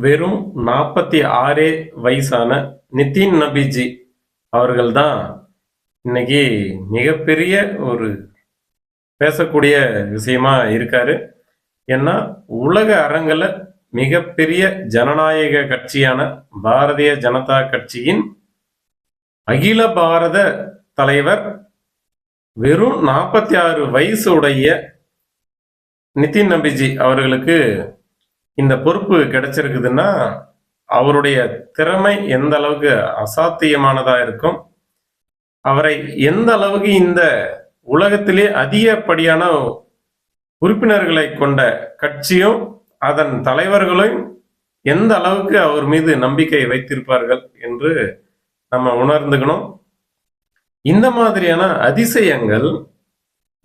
வெறும் 46 வயசான நிதின் நபிஜி அவர்கள் தான் இன்னைக்கு மிகப்பெரிய ஒரு பேசக்கூடிய விஷயமா இருக்காரு. ஏன்னா உலக அரங்கில் மிகப்பெரிய ஜனநாயக கட்சியான பாரதிய ஜனதா கட்சியின் அகில பாரத தலைவர் வெறும் 46 வயசு உடைய நிதின் நபிஜி அவர்களுக்கு இந்த பொறுப்பு கிடைச்சிருக்குதுன்னா அவருடைய திறமை எந்த அளவுக்கு அசாத்தியமானதா இருக்கும், அவரை எந்த அளவுக்கு இந்த உலகத்திலே அதிகப்படியான உறுப்பினர்களை கொண்ட கட்சியும் அதன் தலைவர்களும் எந்த அளவுக்கு அவர் மீது நம்பிக்கை வைத்திருப்பார்கள் என்று நம்ம உணர்ந்துக்கணும். இந்த மாதிரியான அதிசயங்கள்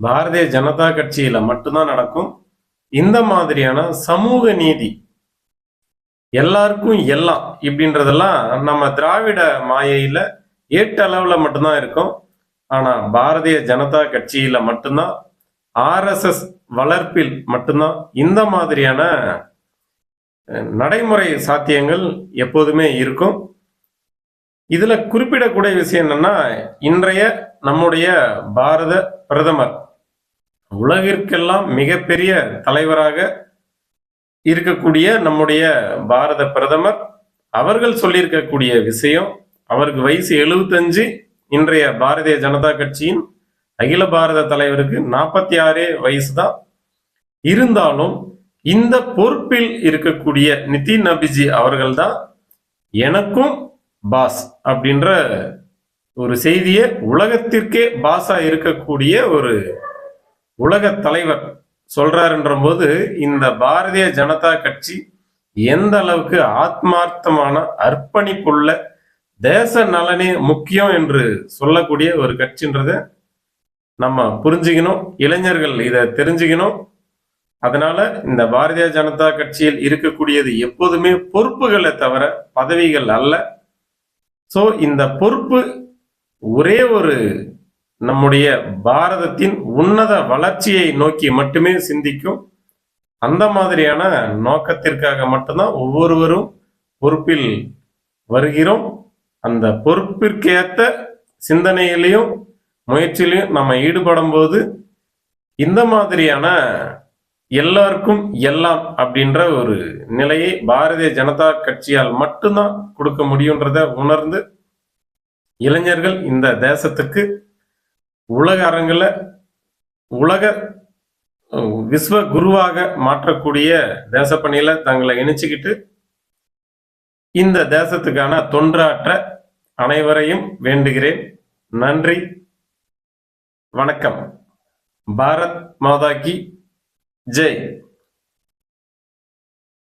பாரதிய ஜனதா கட்சியில மட்டும்தான் நடக்கும். இந்த மாதிரியான சமூக நீதி, எல்லாருக்கும் எல்லாம் இப்படின்றதெல்லாம் நம்ம திராவிட மாயையில ஏட்டளவுல மட்டும்தான் இருக்கும். ஆனா பாரதிய ஜனதா கட்சியில மட்டும்தான், ஆர்எஸ்எஸ் வளர்ப்பில் மட்டும்தான் இந்த மாதிரியான நடைமுறை சாத்தியங்கள் எப்போதுமே இருக்கும். இதுல குறிப்பிடக்கூடிய விஷயம் என்னன்னா, இன்றைய நம்முடைய பாரத பிரதமர் உலகிற்கெல்லாம் மிகப்பெரிய தலைவராக இருக்கக்கூடிய நம்முடைய பாரத பிரதமர் அவர்கள் சொல்லியிருக்கக்கூடிய விஷயம், அவருக்கு வயசு 75, இன்றைய பாரதிய ஜனதா கட்சியின் அகில பாரத தலைவருக்கு 46 வயசு தான். இருந்தாலும் இந்த பொறுப்பில் இருக்கக்கூடிய நிதின் நபிஜி அவர்கள் தான் எனக்கும் பாஸ் அப்படின்ற ஒரு செய்தியை உலகத்திற்கே பாஸா இருக்கக்கூடிய ஒரு உலக தலைவர் சொல்றாருன்ற போது, இந்த பாரதிய ஜனதா கட்சி எந்த அளவுக்கு ஆத்மார்த்தமான அர்ப்பணிப்புள்ள தேச நலனே முக்கியம் என்று சொல்லக்கூடிய ஒரு கட்சின்றத நம்ம புரிஞ்சுக்கணும். இளைஞர்கள் இதை தெரிஞ்சுக்கணும். அதனால இந்த பாரதிய ஜனதா கட்சியில் இருக்கக்கூடியது எப்போதுமே பொறுப்புகளை தவிர பதவிகள் அல்ல. சோ இந்த பொறுப்பு ஒரே ஒரு நம்முடைய பாரதத்தின் உன்னத வளர்ச்சியை நோக்கி மட்டுமே சிந்திக்கும். அந்த மாதிரியான நோக்கத்திற்காக மட்டும்தான் ஒவ்வொருவரும் பொறுப்பில் வருகிறோம். அந்த பொறுப்பிற்கேற்ற சிந்தனையிலையும் முயற்சியிலையும் நம்ம ஈடுபடும் போது இந்த மாதிரியான எல்லாருக்கும் எல்லாம் அப்படின்ற ஒரு நிலையை பாரதிய ஜனதா கட்சியால் மட்டும்தான் கொடுக்க முடியுன்றத உணர்ந்து இளைஞர்கள் இந்த தேசத்துக்கு உலக அரங்கில் உலக விஸ்வ குருவாக மாற்றக்கூடிய தேசப்பணியில தங்களை இணைச்சுக்கிட்டு இந்த தேசத்துக்கான தொண்டாற்ற அனைவரையும் வேண்டுகிறேன். நன்றி, வணக்கம். பாரத் மாதா கி ஜெய்.